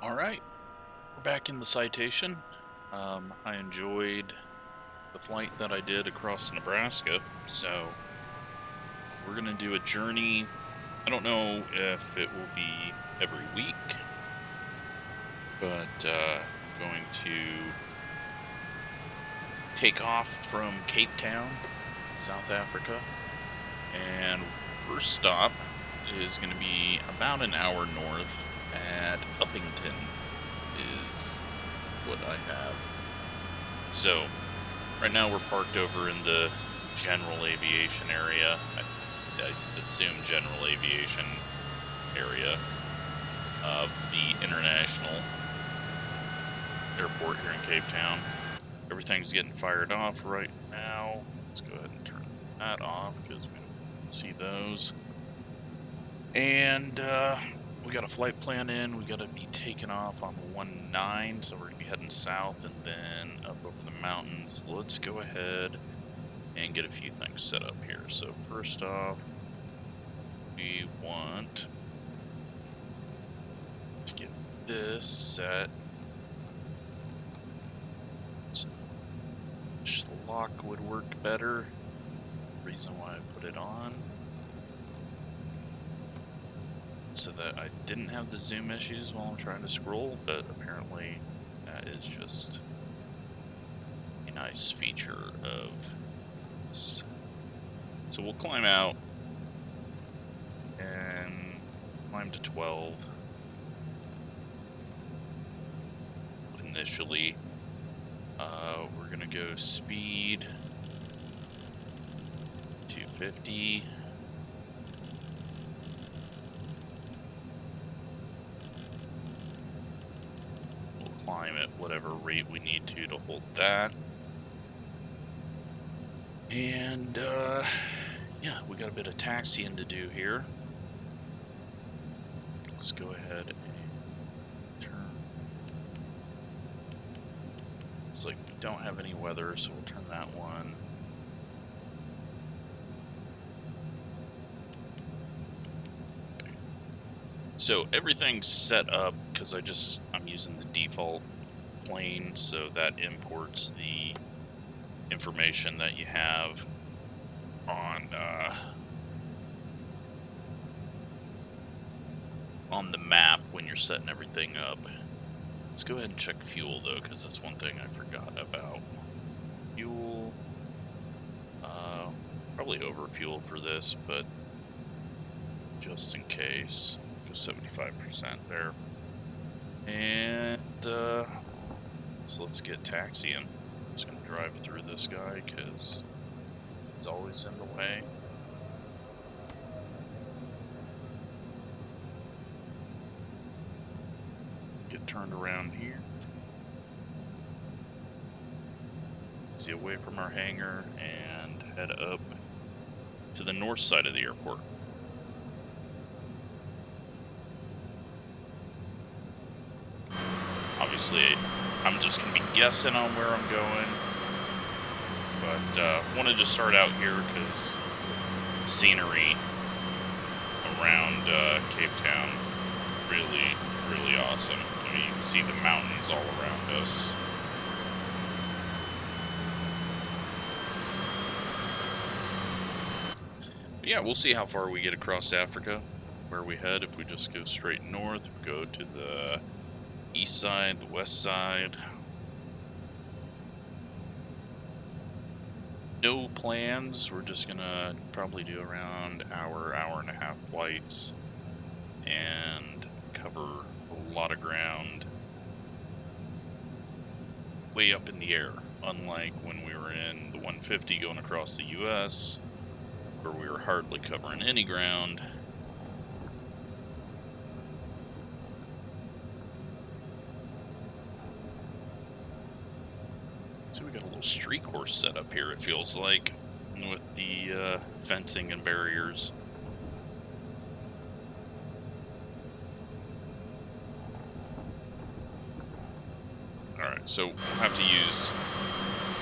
Alright, we're back in the citation. I enjoyed the flight that I did across Nebraska, so we're going to do a journey. I don't know if it will be every week, but going to take off from Cape Town, South Africa, and first stop is going to be about an hour north at Upington is what I have. So right now we're parked over in the general aviation area. I assume general aviation area of the international airport here in Cape Town. Everything's getting fired off right now. Let's go ahead and turn that off because we don't see those. And we got a flight plan in. We got to be taking off on 19, so we're going to be heading south and then up over the mountains. Let's go ahead and get a few things set up here. So first off, we want to get this set. Lock would work better. Reason why I put it on. So that I didn't have the zoom issues while I'm trying to scroll, but apparently that is just a nice feature of this. So we'll climb out and climb to 12 initially. We're gonna go speed 250. Climb at whatever rate we need to hold that. And yeah, we got a bit of taxiing to do here. Let's go ahead and turn. It's like we don't have any weather, so we'll turn that one. Okay. So everything's set up because I'm using the default plane, so that imports the information that you have on the map when you're setting everything up. Let's go ahead and check fuel though, because that's one thing I forgot about. Fuel, probably over fuel for this, but just in case, go 75% there. And so let's get taxiing. I'm just gonna drive through this guy because it's always in the way. Get turned around here. See away from our hangar and head up to the north side of the airport. Obviously, I'm just going to be guessing on where I'm going, but wanted to start out here because scenery around Cape Town really awesome. I mean, you can see the mountains all around us. But yeah, we'll see how far we get across Africa, where we head. If we just go straight north, we go to the east side, the west side. No plans. We're just gonna probably do around hour and a half flights and cover a lot of ground way up in the air. Unlike when we were in the 150 going across the US, where we were hardly covering any ground. So we got a little street course set up here, it feels like, with the fencing and barriers. Alright, so we'll have to use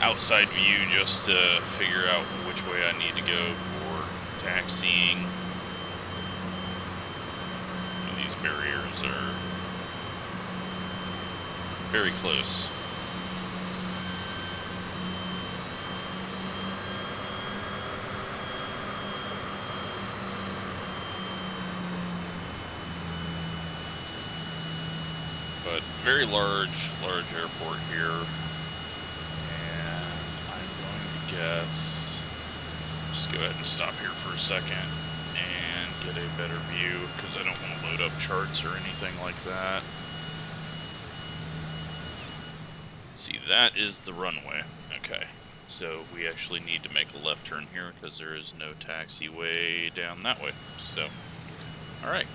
outside view just to figure out which way I need to go for taxiing. These barriers are Very close. But very large airport here. And I'm going to guess, just go ahead and stop here for a second and get a better view because I don't want to load up charts or anything like that. See, that is the runway. Okay, so we actually need to make a left turn here because there is no taxiway down that way. So, alright,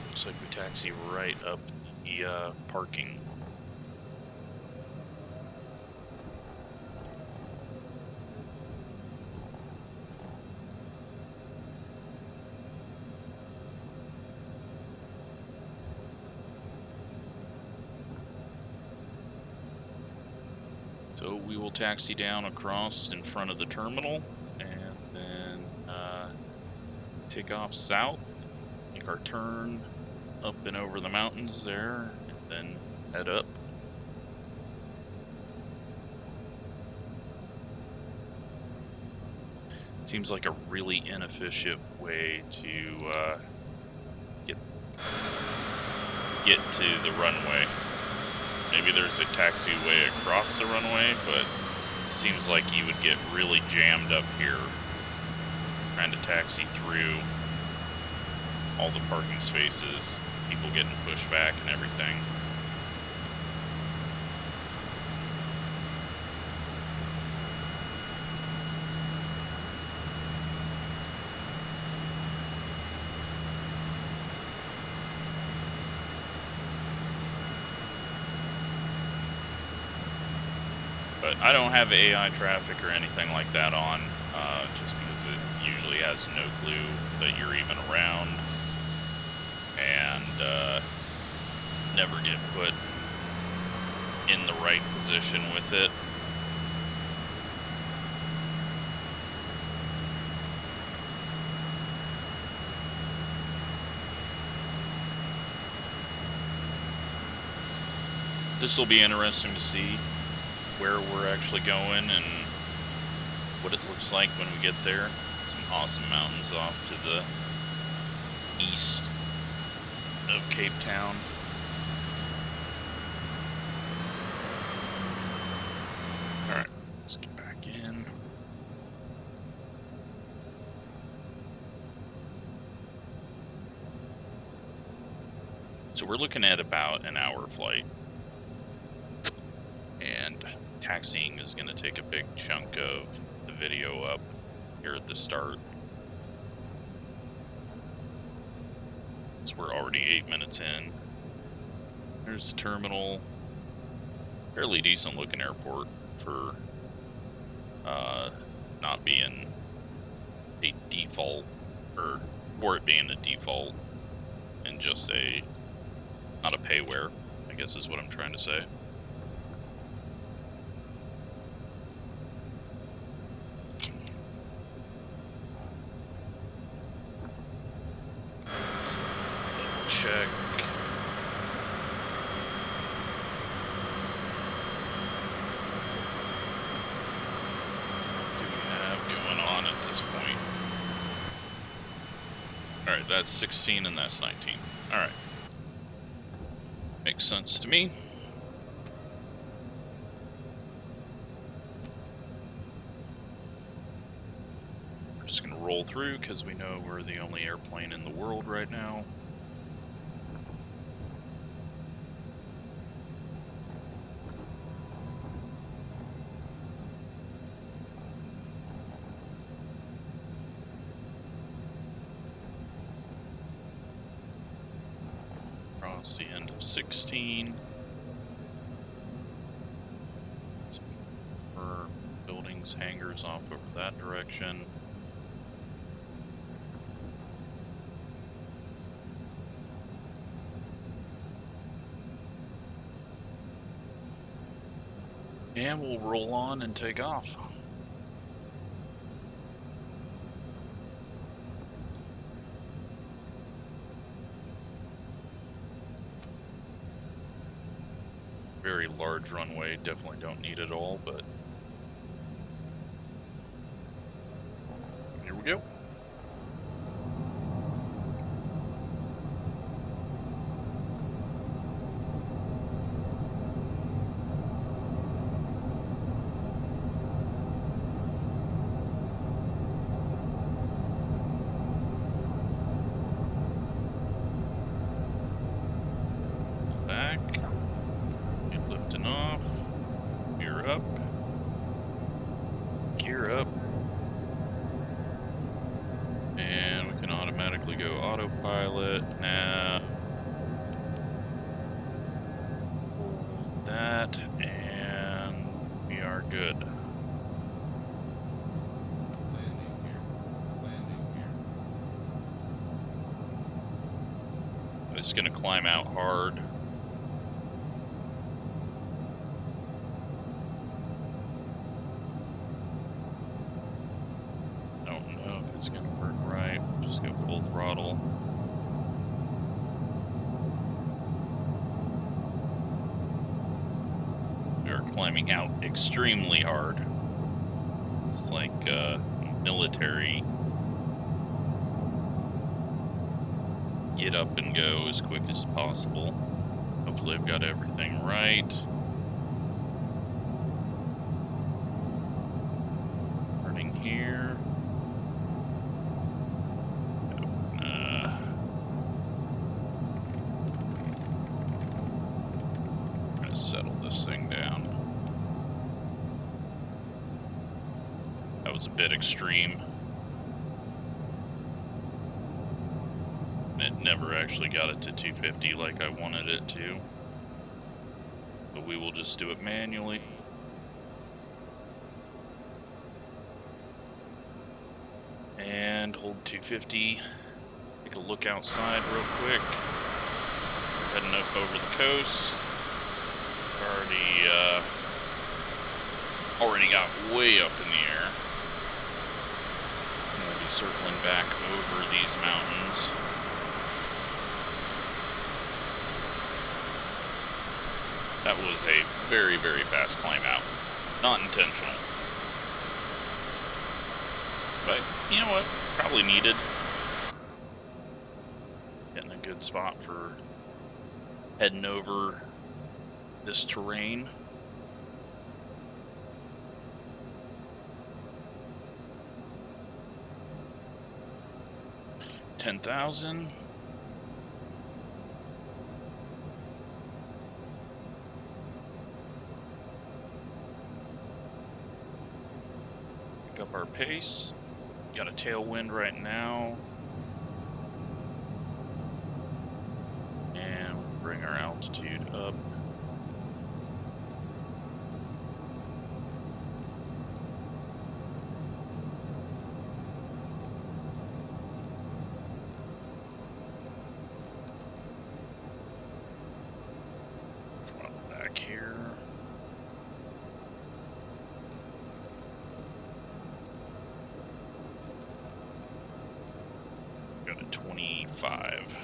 looks like we taxi right up the parking. So we will taxi down across in front of the terminal and then take off south, make our turn up and over the mountains there, and then head up. Seems like a really inefficient way to get to the runway. Maybe there's a taxiway across the runway, but it seems like you would get really jammed up here trying to taxi through all the parking spaces, people getting pushed back and everything. But I don't have AI traffic or anything like that on, just because it usually has no clue that you're even around, and never get put in the right position with it. This will be interesting to see where we're actually going and what it looks like when we get there. Some awesome mountains off to the east of Cape Town. Alright, let's get back in. So we're looking at about an hour flight. And taxiing is going to take a big chunk of the video up here at the start. So we're already 8 minutes in. There's the terminal. Fairly decent looking airport for not being a default, or for it being a default and just not a payware, I guess is what I'm trying to say. Check. What do we have going on at this point? Alright, that's 16 and that's 19. Alright. Makes sense to me. We're just going to roll through because we know we're the only airplane in the world right now. Across the end of 16. Some more buildings, hangars off over that direction. And we'll roll on and take off. very large runway. Definitely don't need it all, but here we go. Back. Get lifting off. Gear up. Gear up. And we can automatically go autopilot now. Hold that, and we are good. Landing here. Landing here. It's going to climb out hard. It's gonna work right. Just go full throttle. We are climbing out extremely hard. It's like military. Get up and go as quick as possible. Hopefully I've got everything right. Turning here. Settle this thing down. That was a bit extreme. It never actually got it to 250 like I wanted it to. But we will just do it manually. And hold 250. Take a look outside real quick. Heading up over the coast. Already got way up in the air. I'm going to be circling back over these mountains. That was a very, very fast climb out. Not intentional. But, you know what? Probably needed. Getting a good spot for heading over this terrain. $10,000. Pick up our pace. Got a tailwind right now. And we'll bring our altitude up. Here. Got a 25.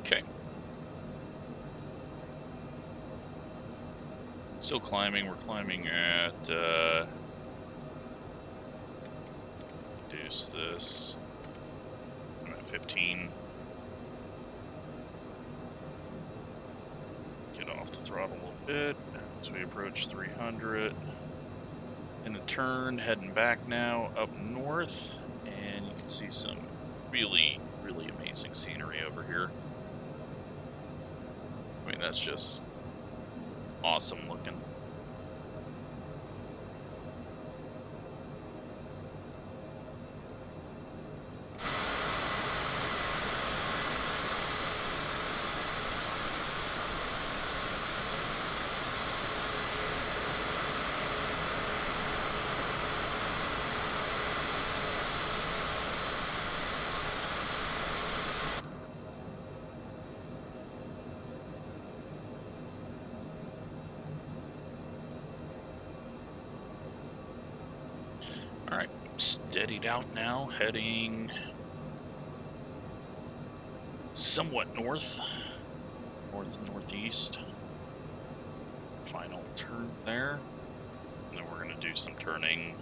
Okay. Still climbing. We're climbing at reduce this. I'm at 15. Off the throttle a little bit as we approach 300. In a turn, heading back now up north, and you can see some really, really amazing scenery over here. I mean, that's just awesome looking. Alright, steadied out now, heading somewhat north, northeast. Final turn there. And then we're going to do some turning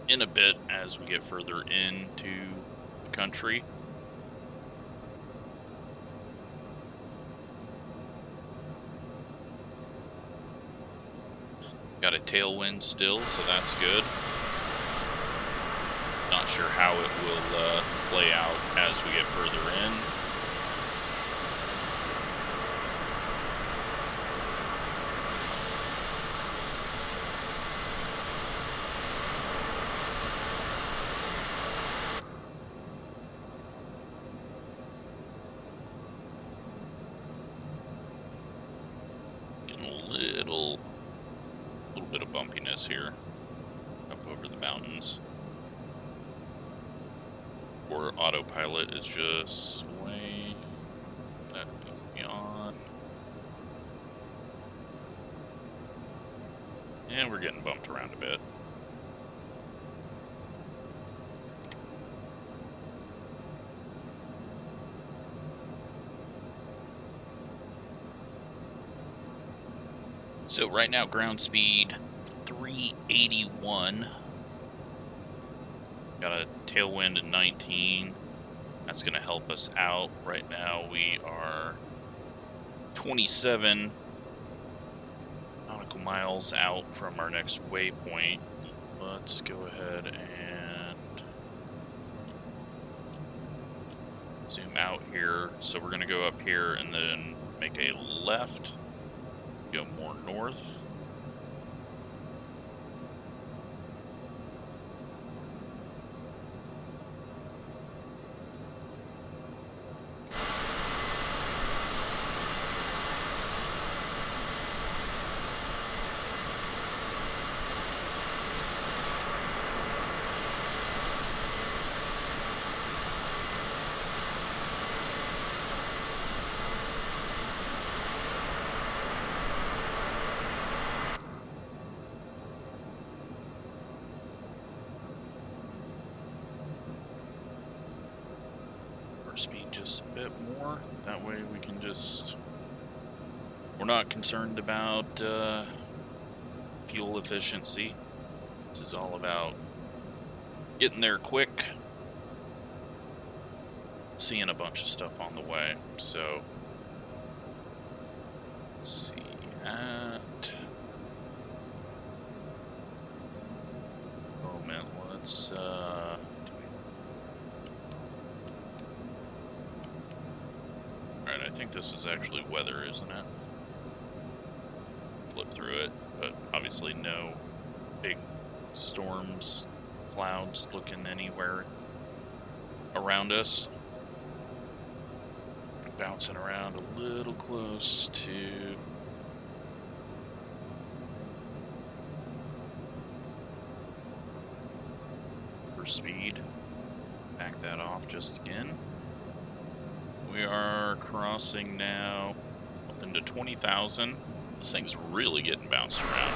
in a bit as we get further into the country. Got a tailwind still, so that's good. Not sure how it will play out as we get further in. Bit of bumpiness here up over the mountains. Or autopilot is just sway. That needs to be on. And we're getting bumped around a bit. So right now, ground speed 381. Got a tailwind of 19. That's going to help us out. Right now we are 27 nautical miles out from our next waypoint. Let's go ahead and zoom out here. So we're going to go up here and then make a left. Go more north. Speed just a bit more. That way we can just... We're not concerned about fuel efficiency. This is all about getting there quick, seeing a bunch of stuff on the way. So let's see at moment. Let's Alright, I think this is actually weather, isn't it? Flip through it, but obviously no big storms, clouds looking anywhere around us. Bouncing around a little close to for speed. Back that off just again. We are crossing now up into 20,000. This thing's really getting bounced around.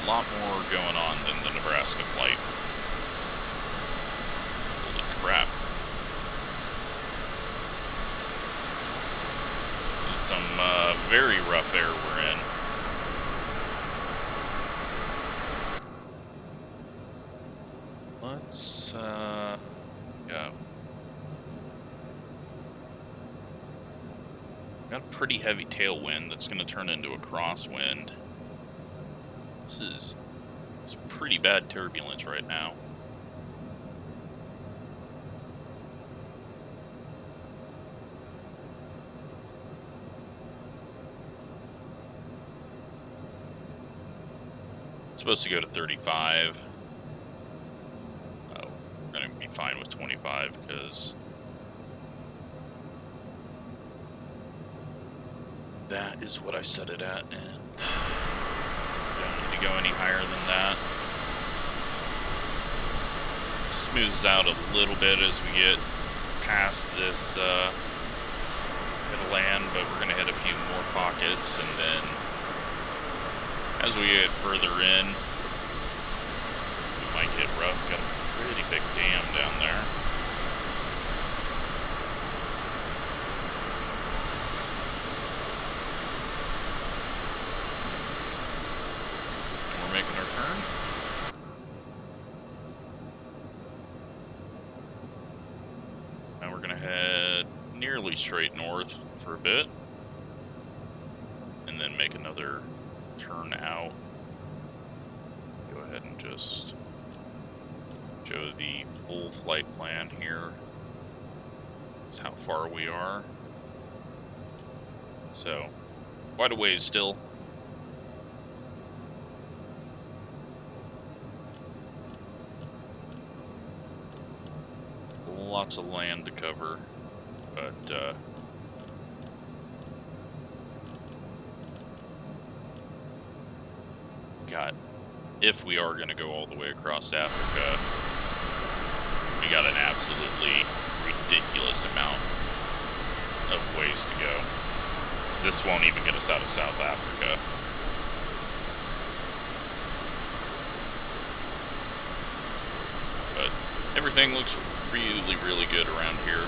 A lot more going on than the Nebraska flight. Holy crap. This is some very rough air we're in. Let's go. Got a pretty heavy tailwind that's going to turn into a crosswind. It's pretty bad turbulence right now. It's supposed to go to 35. We're going to be fine with 25 because that is what I set it at, and don't need to go any higher than that. Smooths out a little bit as we get past this bit of land, but we're going to hit a few more pockets and then As we get further in, we might get rough. Got a pretty big dam down there. And we're making our turn. Now we're gonna head nearly straight north for a bit, and then make another turn out. Go ahead and just show the full flight plan here. That's how far we are. So, quite a ways still. Lots of land to cover, but if we are going to go all the way across Africa, we got an absolutely ridiculous amount of ways to go. This won't even get us out of South Africa. But everything looks really, really good around here.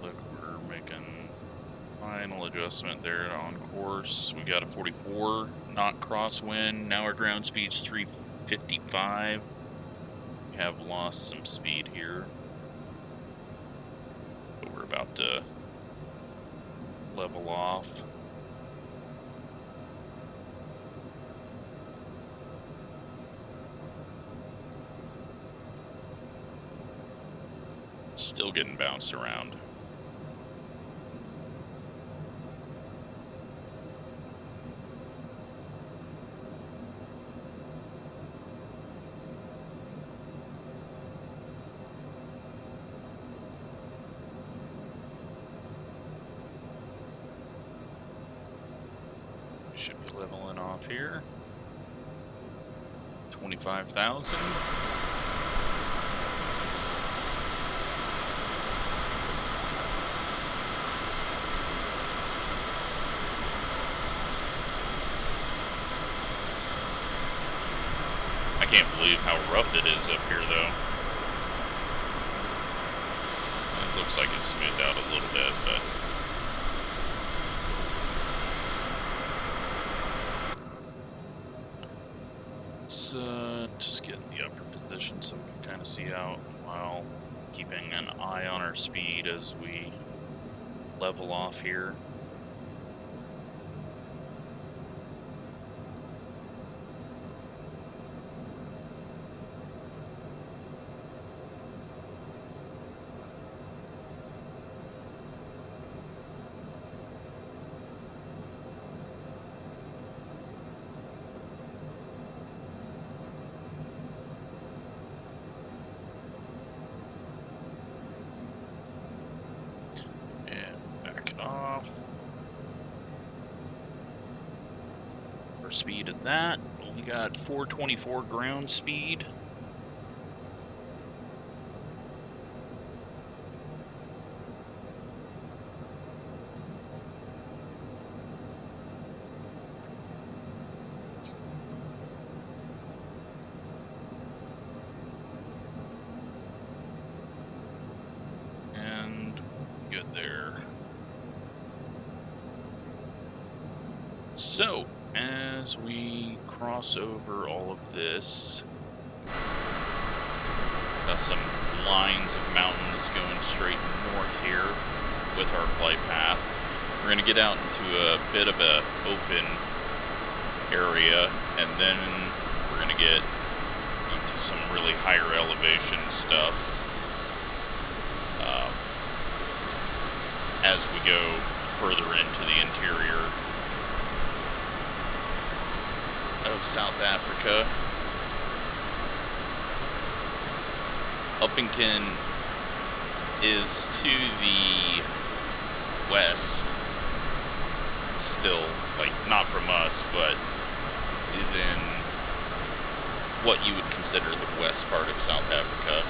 Look, we're making final adjustment there on course. We got a 44 knot crosswind. Now our ground speed's 355. We have lost some speed here, but we're about to level off. Still getting bounced around. Should be leveling off here. 25,000. I can't believe how rough it is up here, though. It looks like it's smoothed out a little bit, but let's just get in the upper position so we can kind of see out while keeping an eye on our speed as we level off here. Speed at that. We got 424 ground speed. And good there. So, as we cross over all of this, got some lines of mountains going straight north here with our flight path. We're going to get out into a bit of a open area, and then we're going to get into some really higher elevation stuff as we go further into the interior of South Africa. Upington is to the west, still, like, not from us, but is in what you would consider the west part of South Africa.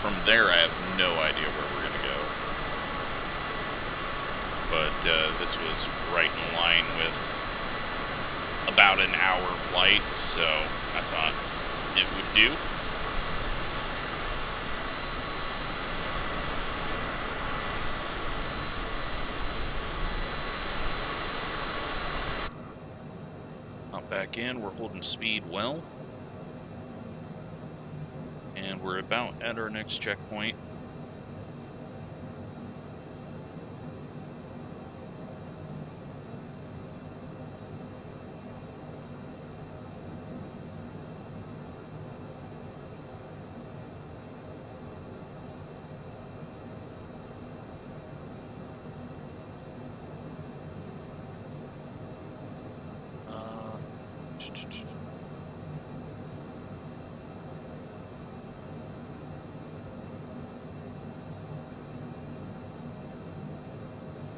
From there, I have no idea where we're going to go. this was right in line with about an hour flight, so I thought it would do. Hop back in, we're holding speed well. And we're about at our next checkpoint.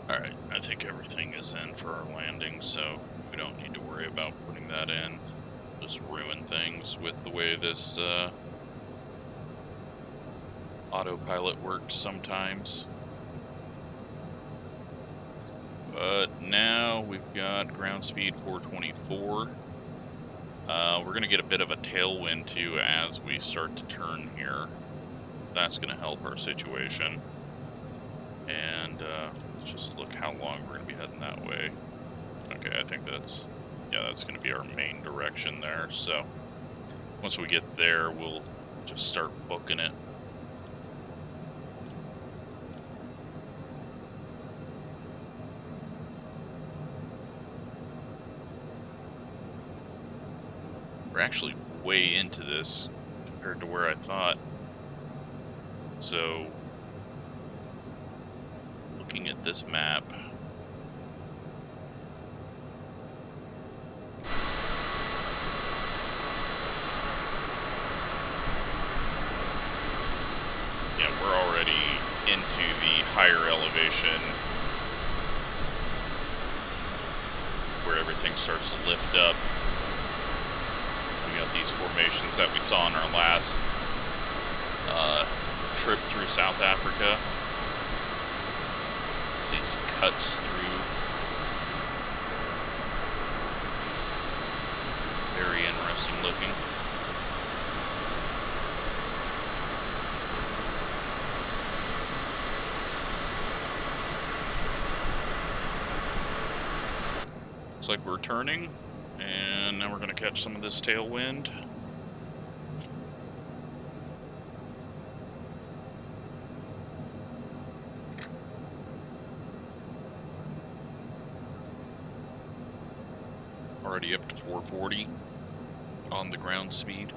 Alright, I think everything is in for our landing, so we don't need to worry about putting that in. Just ruin things with the way this autopilot works sometimes. But now we've got ground speed 424. We're going to get a bit of a tailwind too as we start to turn here. That's going to help our situation. And let's just look how long we're going to be heading that way. Okay, I think that's going to be our main direction there. So once we get there, we'll just start booking it. We're actually way into this compared to where I thought. So, looking at this map, yeah, we're already into the higher elevation where everything starts to lift up. We got these formations that we saw in our last trip through South Africa. These cuts through. Very interesting looking. Looks like we're turning. And now we're going to catch some of this tailwind. Already up to 440 on the ground speed.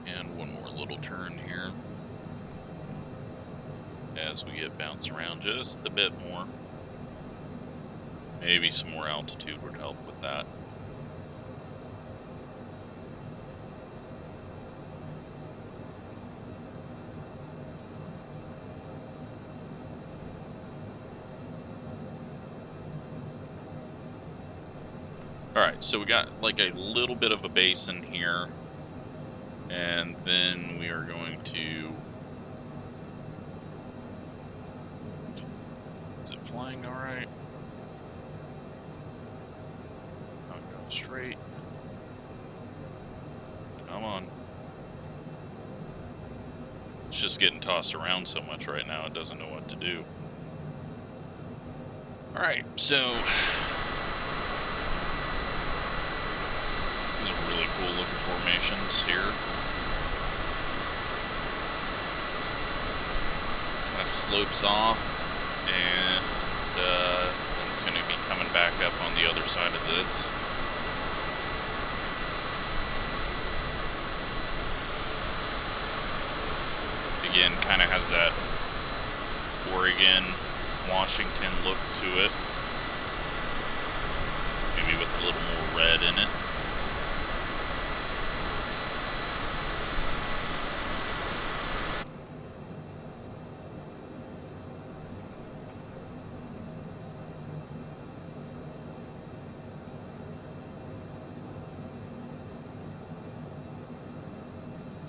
And one more little turn here as we get bounced around just a bit more. Maybe some more altitude would help with that. Alright, so we got like a little bit of a basin here. And then we are going to... Is it flying alright? I'll go straight. Come on. It's just getting tossed around so much right now, it doesn't know what to do. Alright, so... These are really cool looking formations here. Kind of slopes off, and then it's going to be coming back up on the other side of this. Again, kind of has that Oregon, Washington look to it. Maybe with a little more red in it.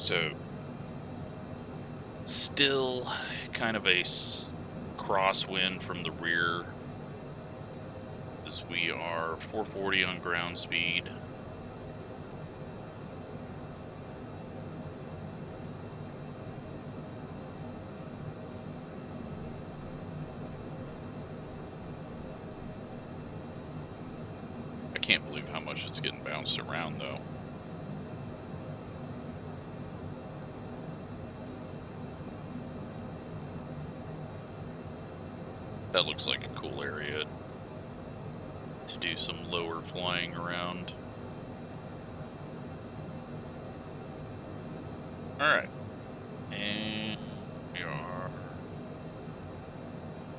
So, still kind of a crosswind from the rear, as we are 440 on ground speed. I can't believe how much it's getting bounced around, though. That looks like a cool area to do some lower flying around. Alright. And we are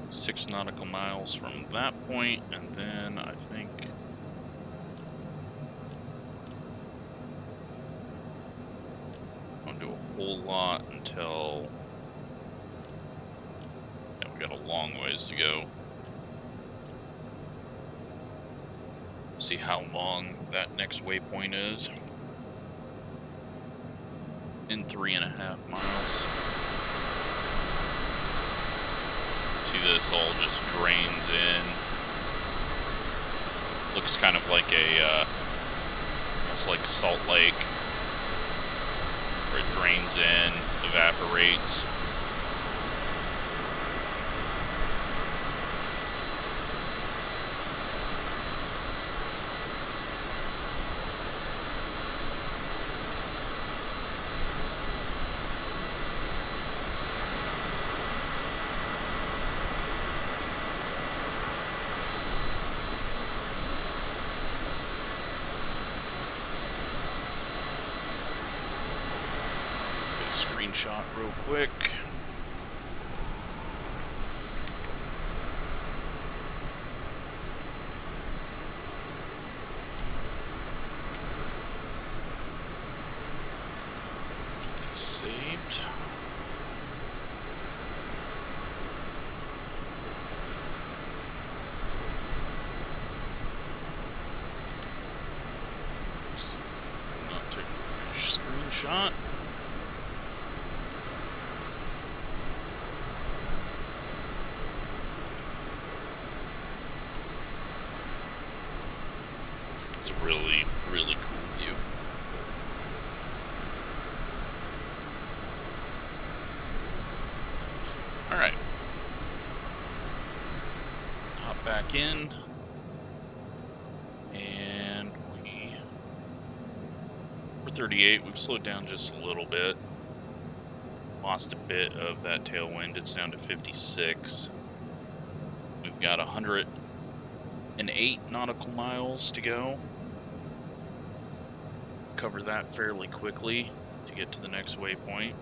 6 nautical miles from that point, and then I think I'll do a whole lot until we got a long ways to go. See how long that next waypoint is. In 3.5 miles. See, this all just drains in. Looks kind of like a, almost like Salt Lake, where it drains in, evaporates. Screenshot real quick. Saved. Not take a screenshot. Really, really cool view. Alright. Hop back in. And we're 38. We've slowed down just a little bit. Lost a bit of that tailwind. It's down to 56. We've got 108 nautical miles to go. Cover that fairly quickly to get to the next waypoint.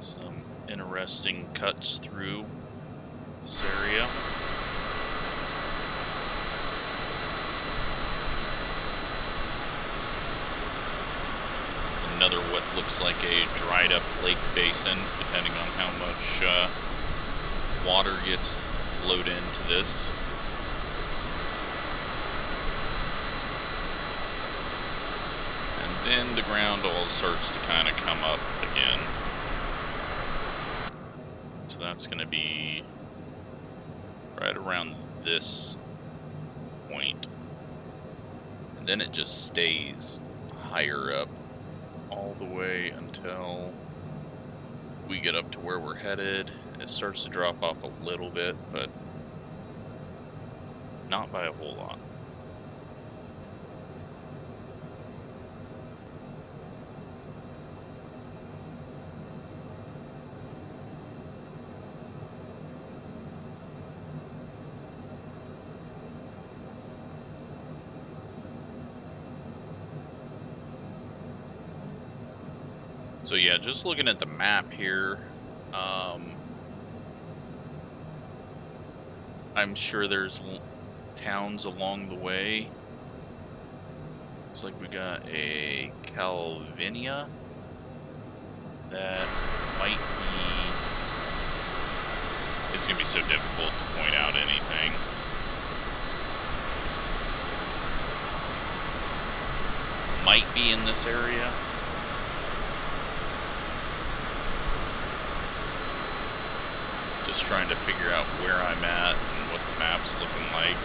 Some interesting cuts through this area. It's another what looks like a dried up lake basin, depending on how much water gets flowed into this. And then the ground all starts to kind of come up again. So that's going to be right around this point. And then it just stays higher up all the way until we get up to where we're headed. It starts to drop off a little bit, but not by a whole lot. So yeah, just looking at the map here, I'm sure there's towns along the way. Looks like we got a Calvinia that might be... It's going to be so difficult to point out anything. might be in this area. Just trying to figure out where I'm at and what the map's looking like.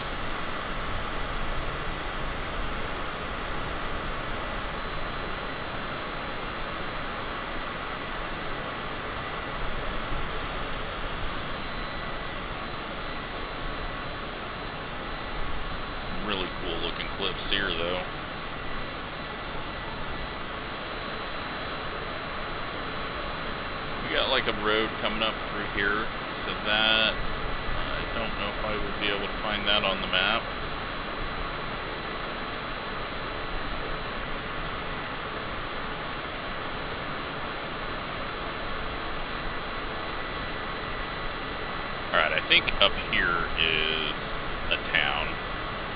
Really cool looking cliffs here though. We got like a road coming up through here, so that I don't know if I would be able to find that on the map. Alright, I think up here is a town.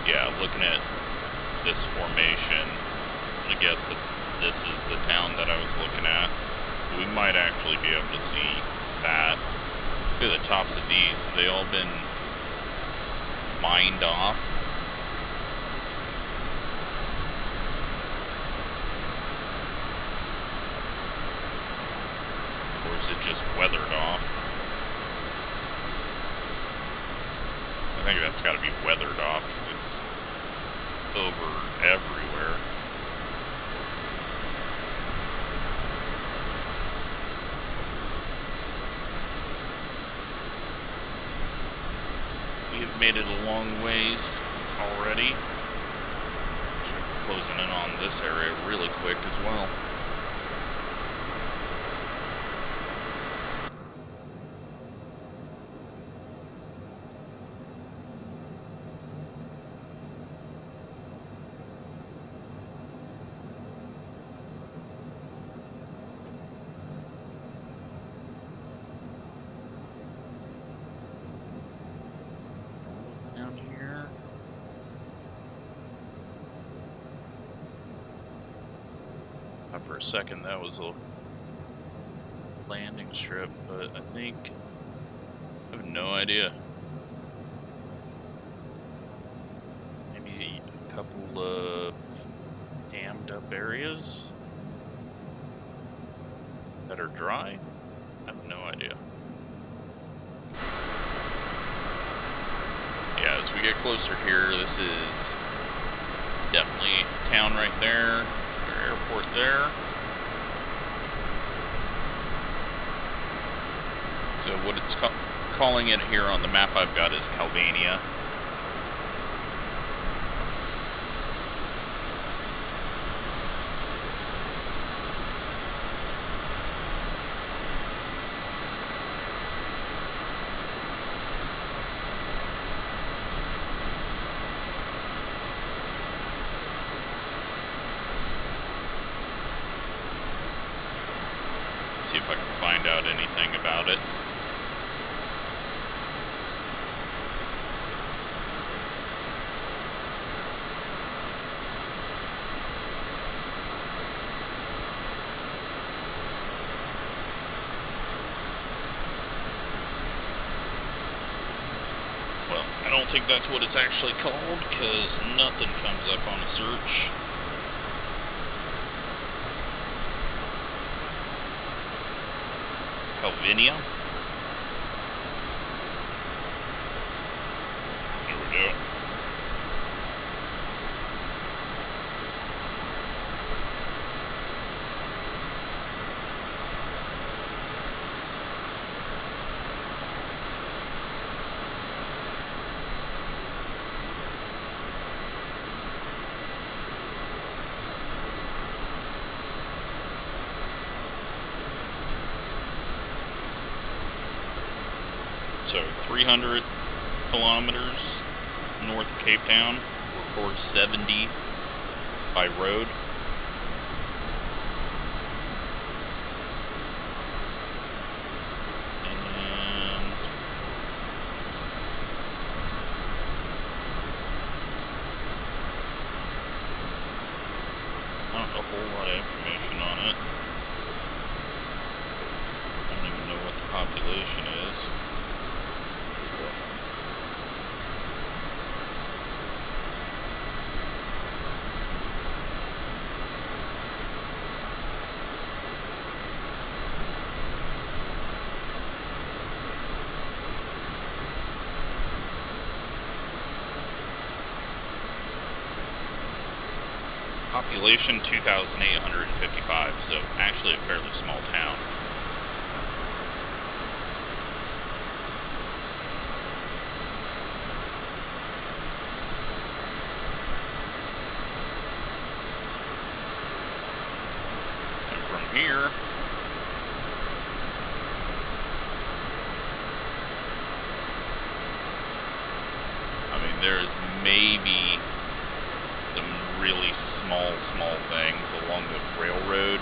Yeah, looking at this formation, I guess that this is the town that I was looking at. We might actually be able to see that. Look at the tops of these. Have they all been mined off? Or is it just weathered off? I think that's got to be weathered off because it's over everywhere. We have made it a long ways already. Closing in on this area really quick as well. For a second that was a landing strip, but I think I have no idea. Maybe a couple of dammed up areas that are dry. I have no idea. Yeah, as we get closer here, this is definitely town right there. Airport there. So what it's calling it here on the map I've got is Calvania. See if I can find out anything about it. Well, I don't think that's what it's actually called, because nothing comes up on a search. Calvinia. There we go. So 300 kilometers north of Cape Town, or 470 by road. And not a whole lot of information on it. I don't even know what the population is. Population 2,855, so actually a fairly small town. And from here, I mean, there's maybe some really small things along the railroad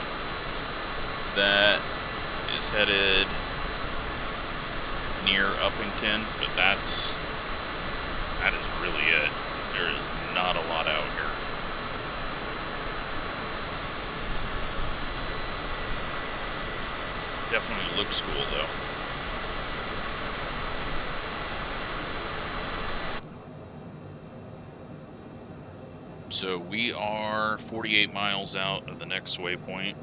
that is headed near Upington, but that is really it. There is not a lot out here. Definitely looks cool though. So we are 48 miles out of the next waypoint.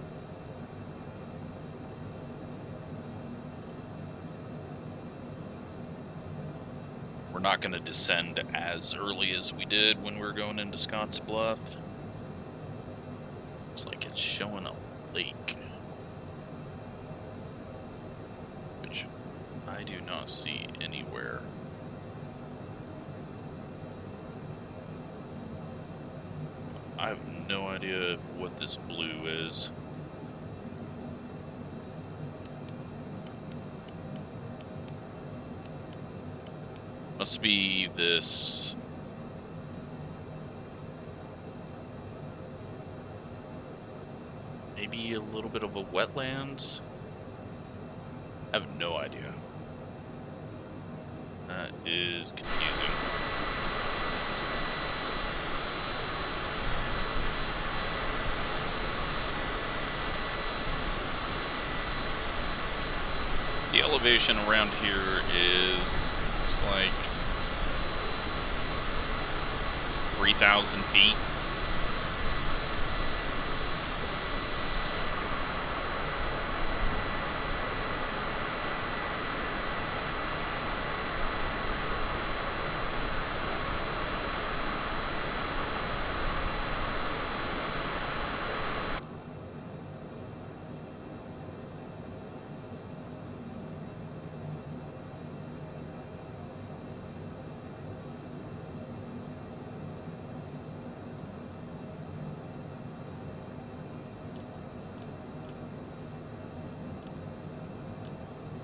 We're not going to descend as early as we did when we were going into Scotts Bluff. Looks like it's showing a lake, which I do not see anywhere. I have no idea what this blue is. Must be this. Maybe a little bit of a wetlands. I have no idea. That is confusing. The elevation around here is looks like 3,000 feet.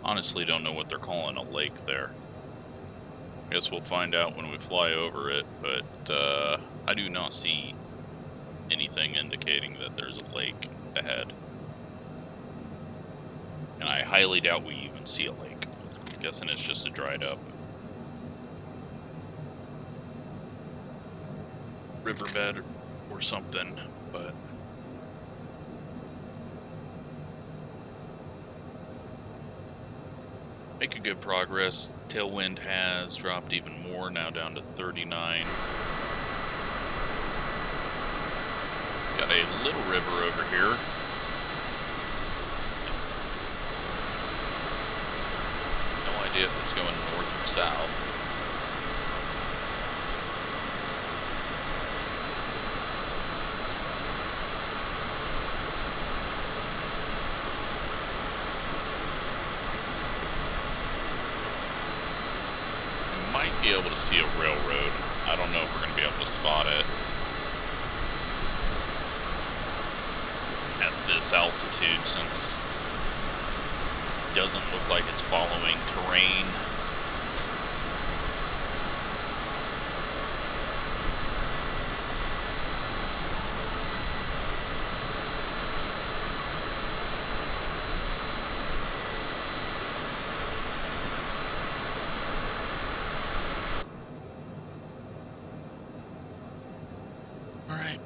Honestly don't know what they're calling a lake there. Guess we'll find out when we fly over it, but I do not see anything indicating that there's a lake ahead. And I highly doubt we even see a lake. I'm guessing it's just a dried up riverbed or something, but making good progress. Tailwind has dropped even more, now down to 39. Got a little river over here. No idea if it's going north or south. Be able to see a railroad. I don't know if we're going to be able to spot it at this altitude, since it doesn't look like it's following terrain.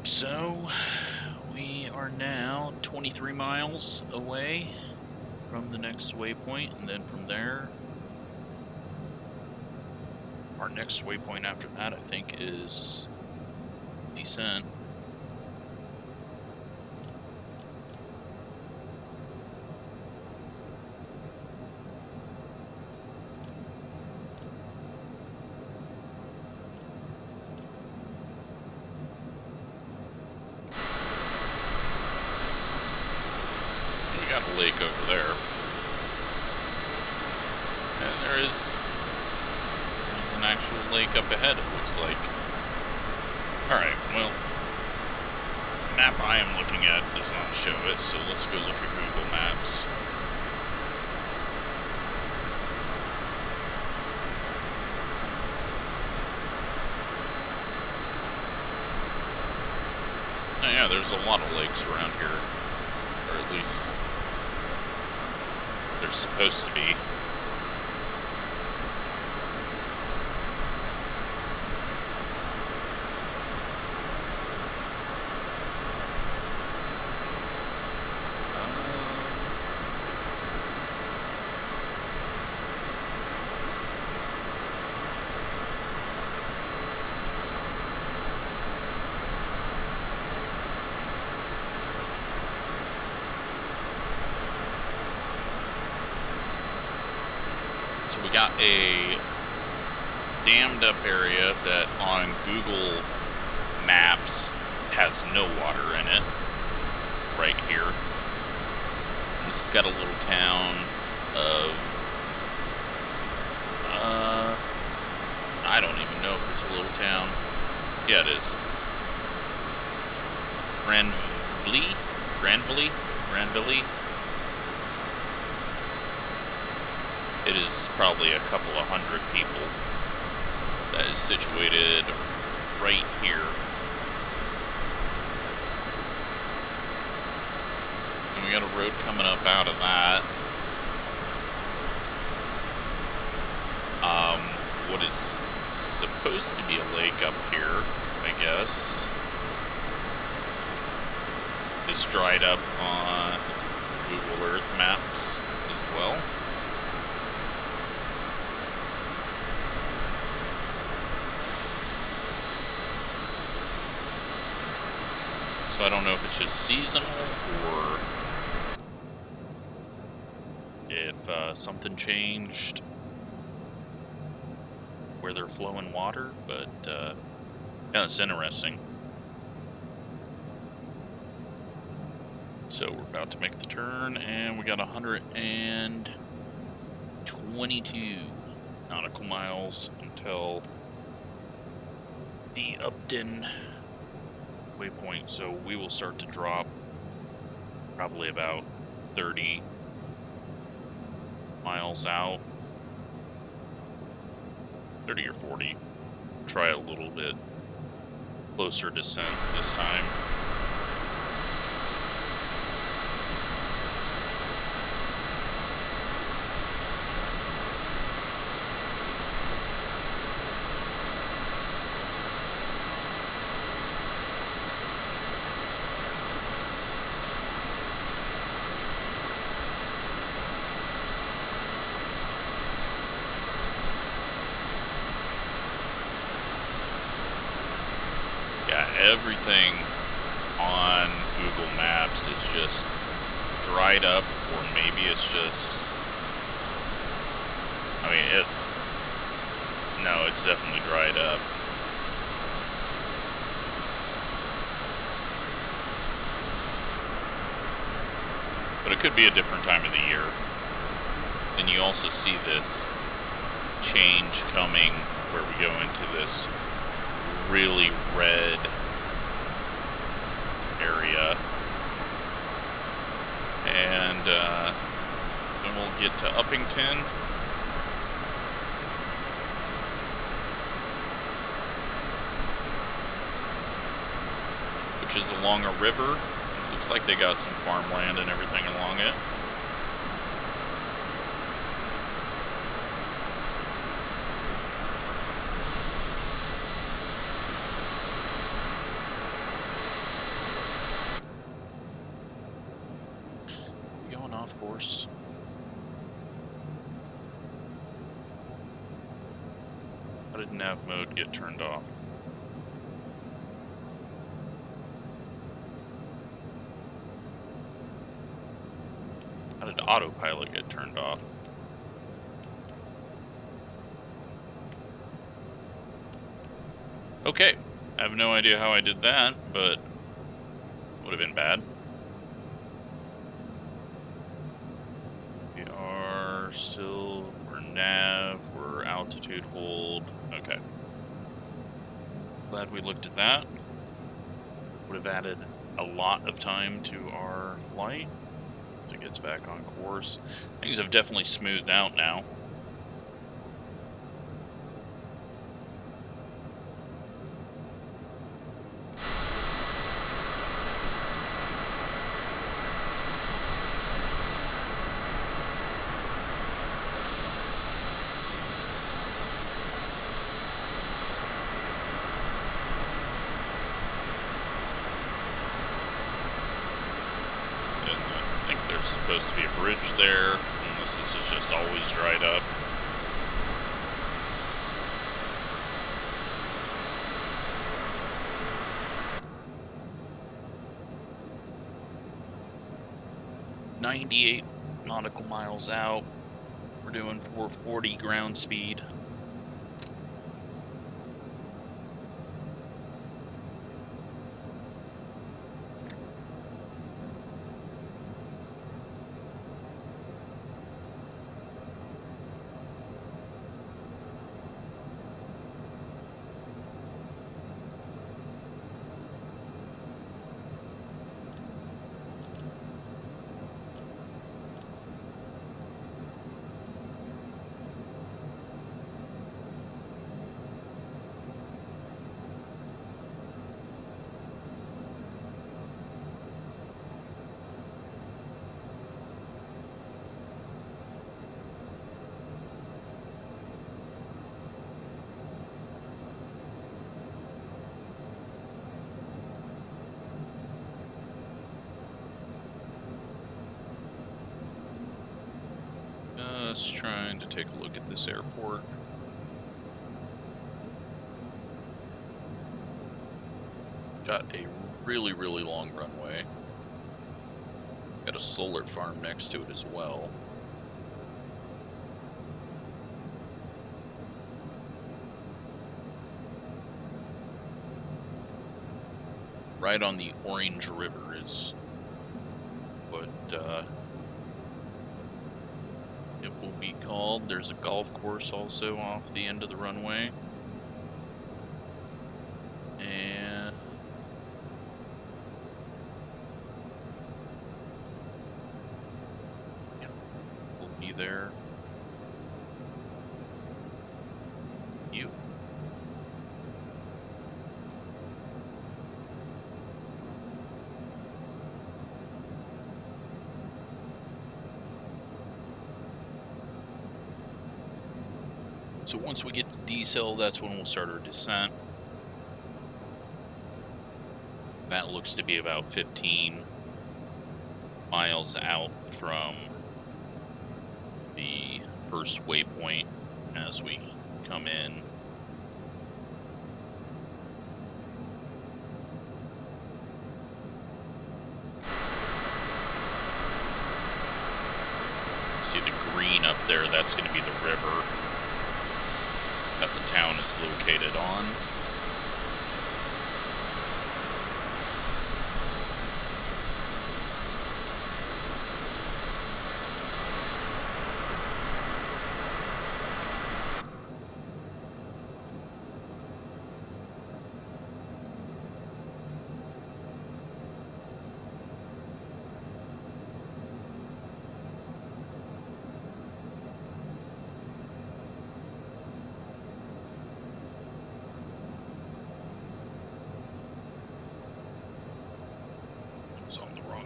So, we are now 23 miles away from the next waypoint, and then from there, our next waypoint after that, I think, is descent. got a lake over there. And there's an actual lake up ahead, it looks like. Alright, well, the map I am looking at does not show it, so let's go look at Google Maps. Oh yeah, there's a lot of lakes around here, or at least there's supposed to be. We got a dammed up area that on Google Maps has no water in it, right here. And this has got a little town of, I don't even know if it's a little town. Yeah, it is. Granville? It is probably a couple of hundred people that is situated right here. And we got a road coming up out of that. What is supposed to be a lake up here, I guess, is dried up on Google Earth Maps as well. So I don't know if it's just seasonal or if something changed where they're flowing water, but yeah, it's interesting. So we're about to make the turn, and we got 122 nautical miles until the Upington waypoint, so we will start to drop probably about 30 miles out, 30 or 40. Try a little bit closer descent this time. Everything on Google Maps is just dried up, or maybe it's just, I mean, no, it's definitely dried up. But it could be a different time of the year. Then you also see this change coming where we go into this really red area, and then we'll get to Upington, which is along a river. Looks like they got some farmland and everything along it. Off course. How did nav mode get turned off? How did autopilot get turned off? Okay, I have no idea how I did that, but would have been bad. we're nav, we're altitude hold. Okay. Glad we looked at that. Would have added a lot of time to our flight as it gets back on course. Things have definitely smoothed out now. Supposed to be a bridge there, unless this is just always dried up. "98 nautical miles out. We're doing 440 ground speed. Just trying to take a look at this airport. Got a really, really long runway. Got a solar farm next to it as well. Right on the Orange River is what it will be called. There's a golf course also off the end of the runway. And yeah, we'll be there. You. So once we get to decel, that's when we'll start our descent. That looks to be about 15 miles out from the first waypoint as we come in. See the green up there, that's going to be the river that the town is located on.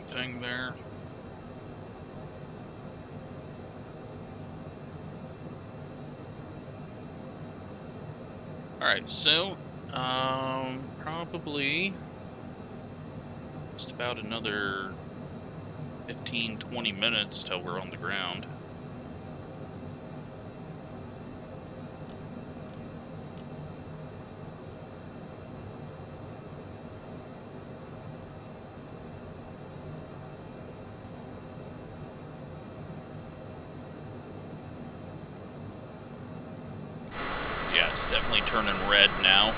Thing there. All right, so probably just about another 15-20 minutes till we're on the ground. Yeah, it's definitely turning red now.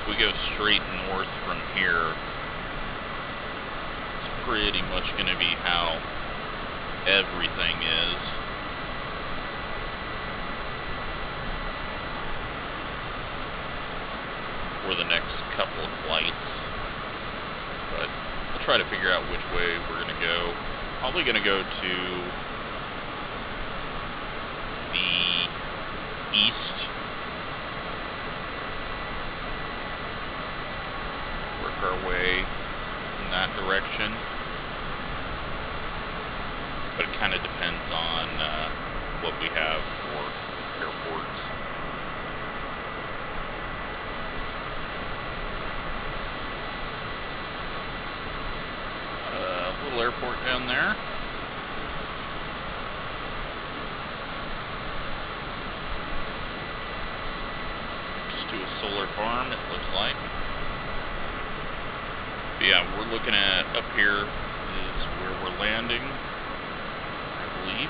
if we go straight north from here, it's pretty much going to be how everything is. For the next couple of flights. But we'll try to figure out which way we're going to go. Probably going to go to the east. Work our way in that direction. But it kind of depends on what we have for airports. Little airport down there. Next to a solar farm, it looks like. But yeah, we're looking at up here is where we're landing, I believe.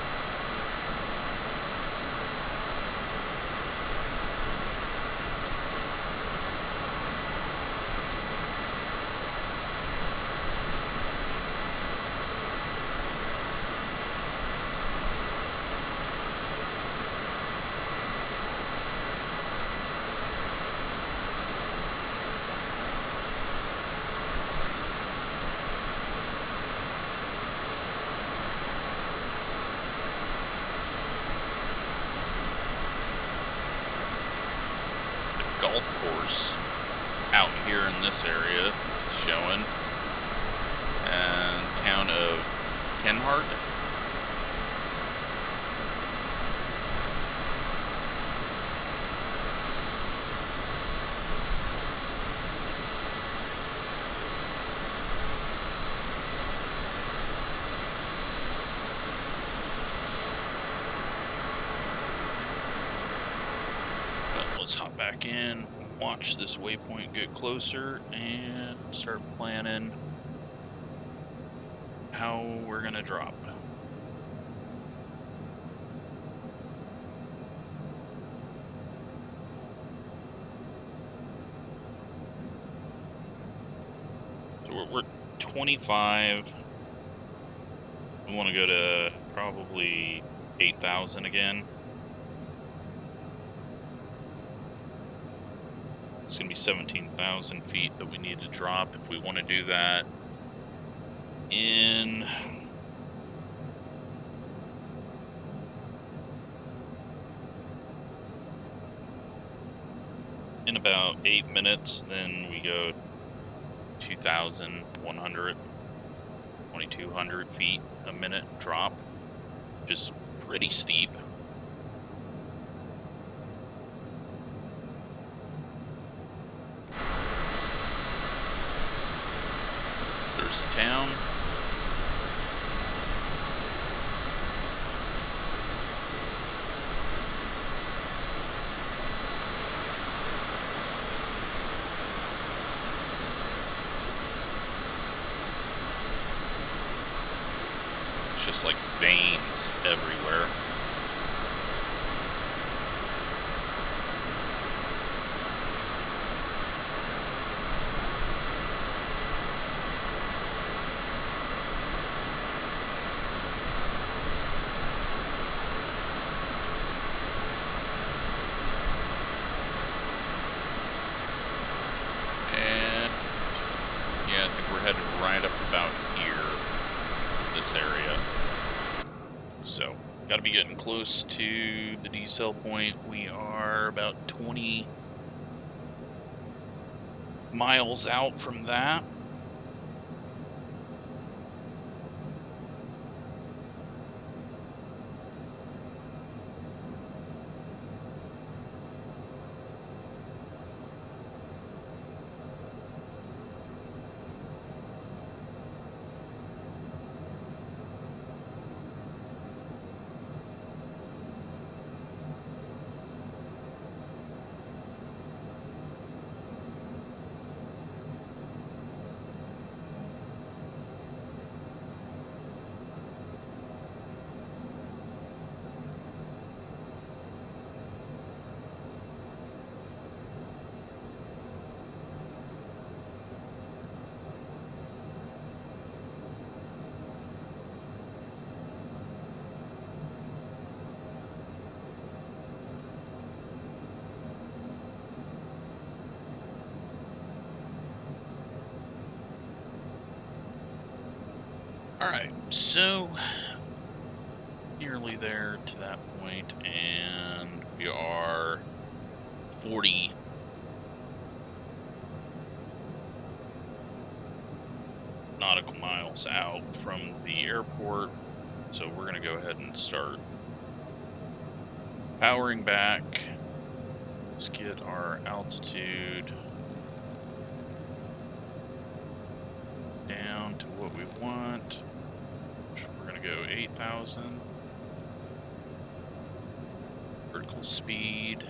Golf course out here in this area is showing, and town of Kenhardt. Let's hop back in, watch this waypoint get closer, and start planning how we're gonna drop. So we're 25. We want to go to probably 8,000 again. It's going to be 17,000 feet that we need to drop if we want to do that in about 8 minutes. Then we go 2,100, 2,200 feet a minute drop, which is pretty steep. There's the town. It's just like veins everywhere. Got to be getting close to the decel point. We are about 20 miles out from that. Alright, so nearly there to that point, and we are 40 nautical miles out from the airport, so we're going to go ahead and start powering back. Let's get our altitude down to what we want. We're going to go 8,000. Vertical speed.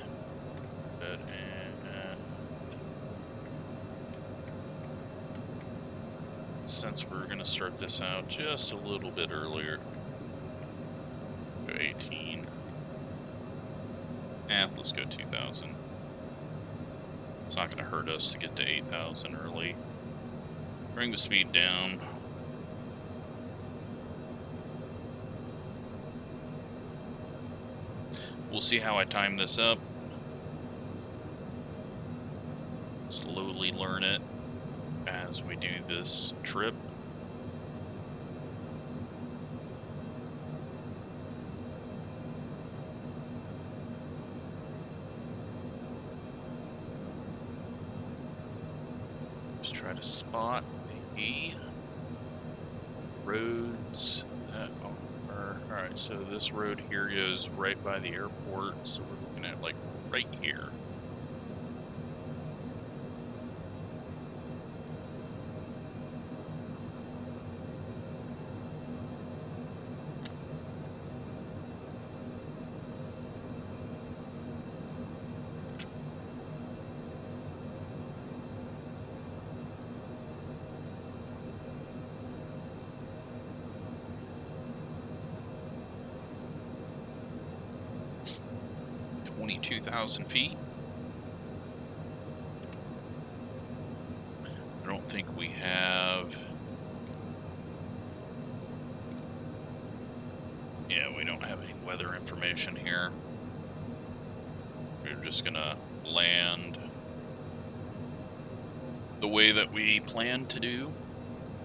Good, and since we're going to start this out just a little bit earlier, go 18. Let's go 2,000. It's not going to hurt us to get to 8,000 early. Bring the speed down. We'll see how I time this up. Slowly learn it as we do this trip. Just try to spot the roads that are... Alright, so this road here goes right by the airport, so we're looking at like right here. $22,000 feet. I don't think we have... Yeah, we don't have any weather information here. We're just gonna land the way that we planned to do,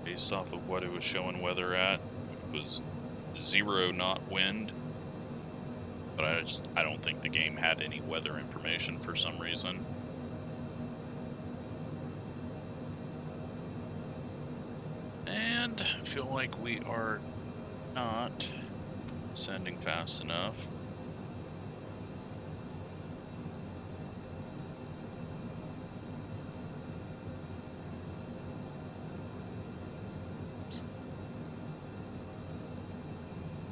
based off of what it was showing weather at. It was 0 knot wind. But I don't think the game had any weather information for some reason. And I feel like we are not ascending fast enough.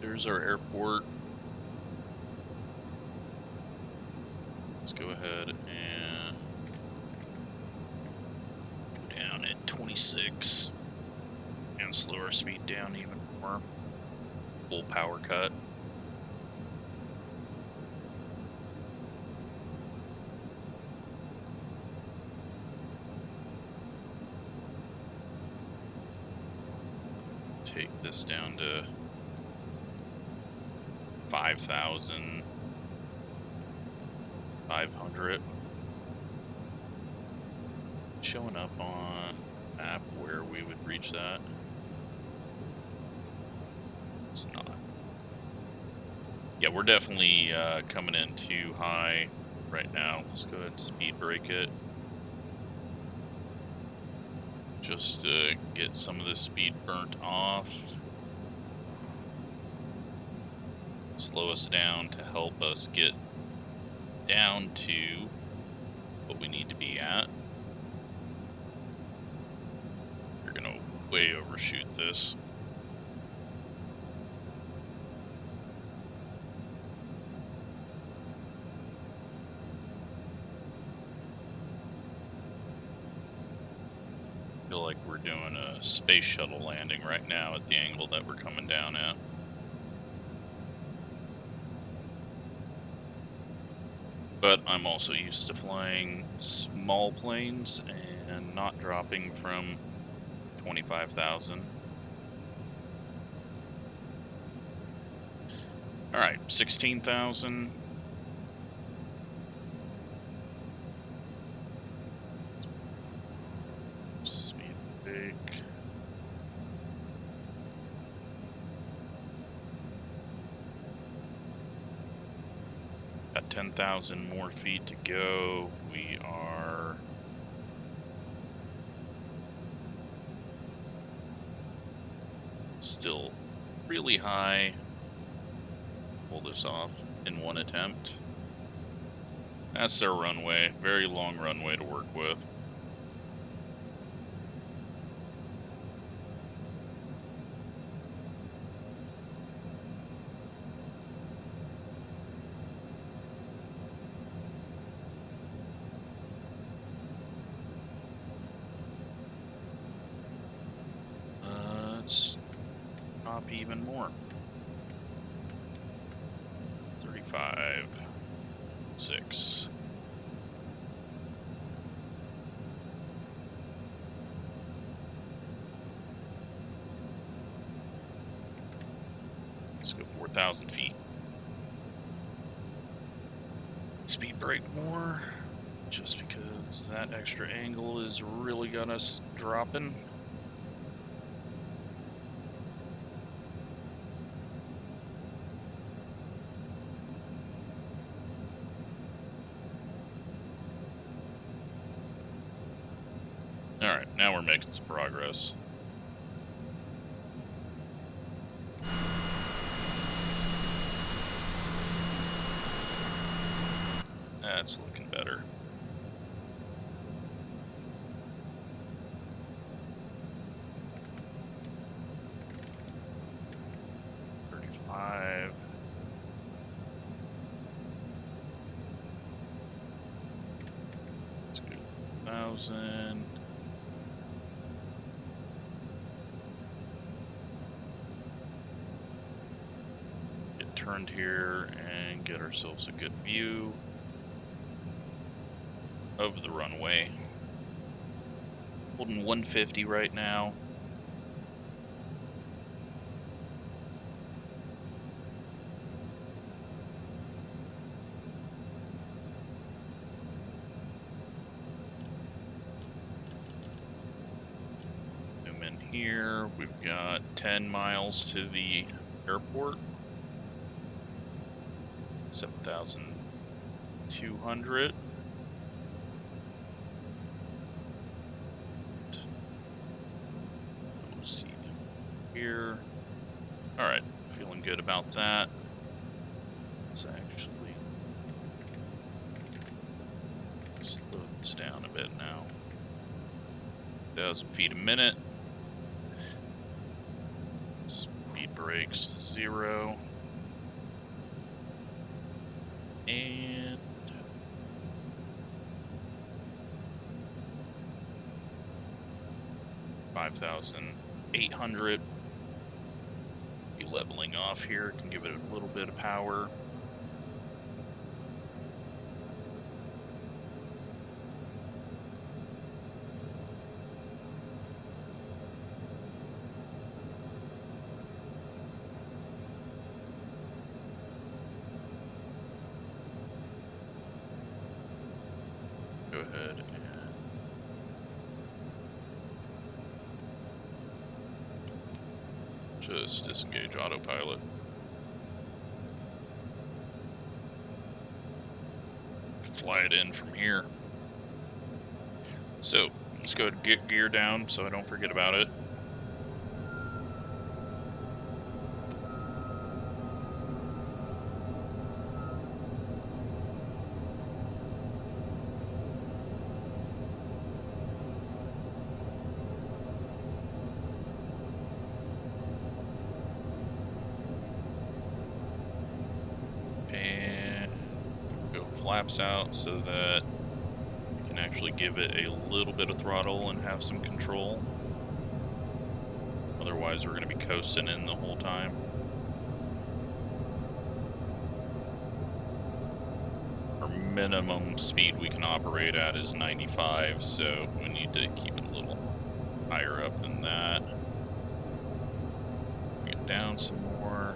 There's our airport. Let's go ahead and go down at 26 and slow our speed down even more. Full power cut. Take this down to 5,000. 500. Showing up on map where we would reach that. It's not. Yeah, we're definitely coming in too high right now. Let's go ahead and speed brake it. Just to get some of the speed burnt off. Slow us down to help us get down to what we need to be at. You're gonna way overshoot this. I feel like we're doing a space shuttle landing right now at the angle that we're coming down at. But I'm also used to flying small planes and not dropping from 25,000. All right, 16,000. Speed big. Got 10,000 more feet to go. We are still really high. Pull this off in one attempt. That's their runway. Very long runway to work with. Let's drop even more. 35, 6. Let's go 4,000 feet. Speed brake more, just because that extra angle is really got us dropping. Alright, now we're making some progress. That's looking better. $35. Let's go 1,000. Get turned here and get ourselves a good view of the runway. Holding 150 right now. Zoom in here. We've got 10 miles to the airport. 7,200. We'll see here. All right, feeling good about that. Let's actually slow this down a bit now. 1,000 feet a minute. Speed brakes to 0. And 5,800. Be leveling off here, can give it a little bit of power. Go ahead and just disengage autopilot. Fly it in from here. So let's go and get gear down so I don't forget about it. Flaps out so that you can actually give it a little bit of throttle and have some control. Otherwise, we're going to be coasting in the whole time. Our minimum speed we can operate at is 95, so we need to keep it a little higher up than that. Get down some more.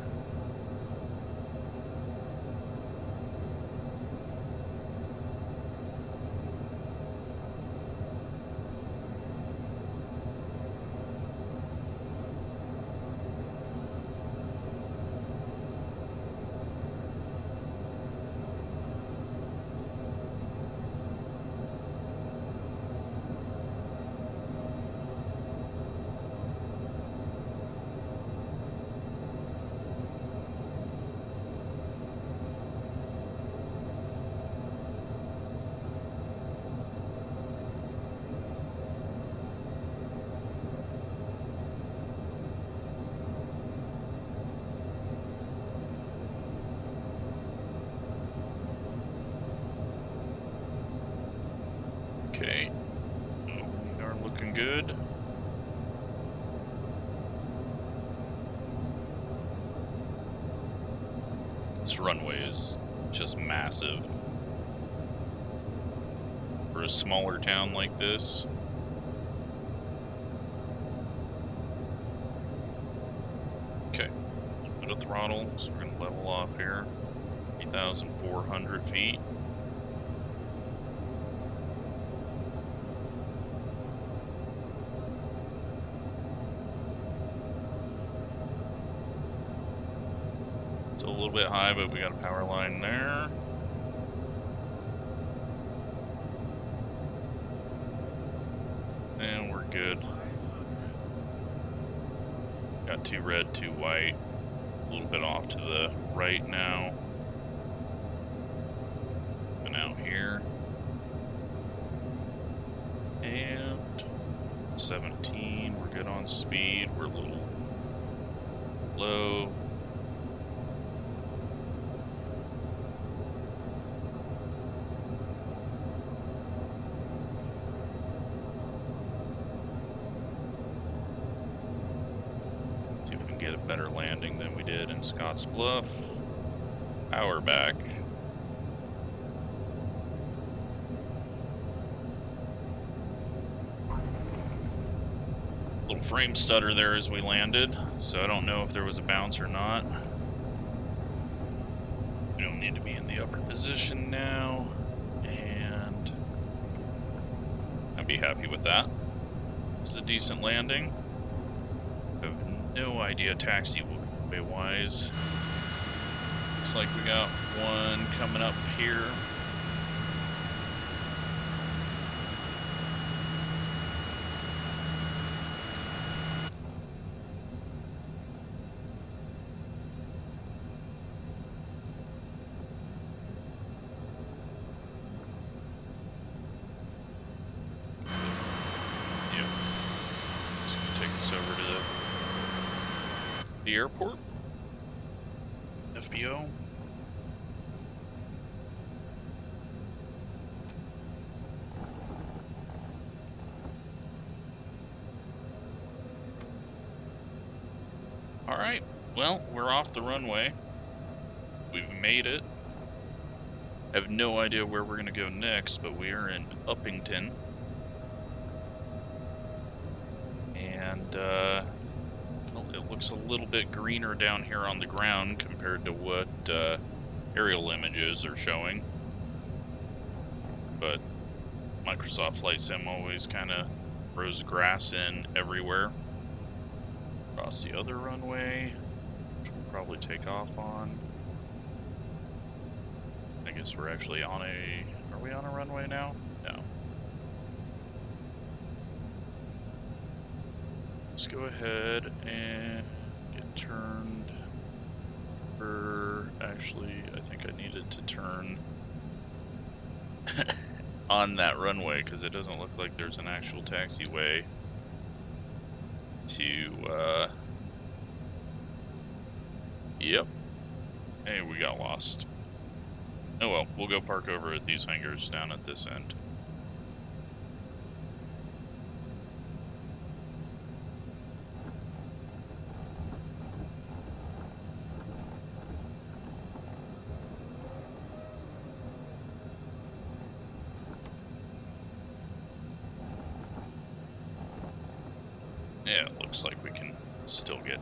looking good. This runway is just massive. For a smaller town like this. Okay, a little bit of throttle, so we're going to level off here. 8,400 feet. It's a little bit high, but we got a power line there. And we're good. Got 2 red, 2 white. A little bit off to the right now. And out here. And 17, we're good on speed. We're a little low. See if we can get a better landing than we did in Scotts Bluff. Power back. Little frame stutter there as we landed, so I don't know if there was a bounce or not. We don't need to be in the upper position now, and I'd be happy with that. It's a decent landing. I have no idea taxiway wise. Looks like we got one coming up here. Over to the airport. FBO. All right. Well, we're off the runway. We've made it. I have no idea where we're going to go next, but we are in Upington. And well, it looks a little bit greener down here on the ground compared to what aerial images are showing. But Microsoft Flight Sim always kind of throws grass in everywhere. Across the other runway, which we'll probably take off on. I guess we're actually on a... Are we on a runway now? No. Let's go ahead and get turned. Actually, I think I needed to turn on that runway because it doesn't look like there's an actual taxiway to, Yep. Hey, we got lost. Oh well, we'll go park over at these hangars down at this end. Yeah, it looks like we can still get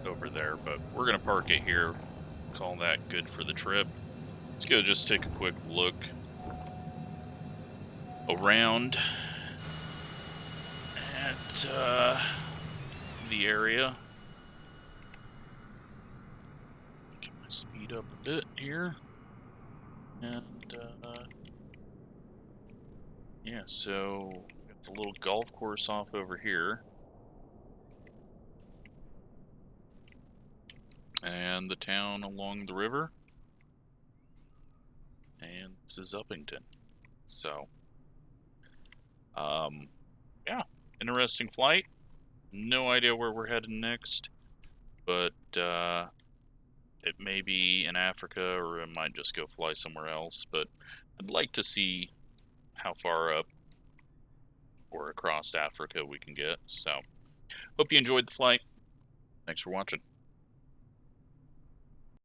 over there, but we're going to park it here. Call that good for the trip. Let's go just take a quick look around at the area. Get my speed up a bit here. And yeah, so we got the little golf course off over here. And the town along the river. And this is Upington. So, yeah, interesting flight. No idea where we're headed next, but it may be in Africa or it might just go fly somewhere else. But I'd like to see how far up or across Africa we can get. So, hope you enjoyed the flight. Thanks for watching.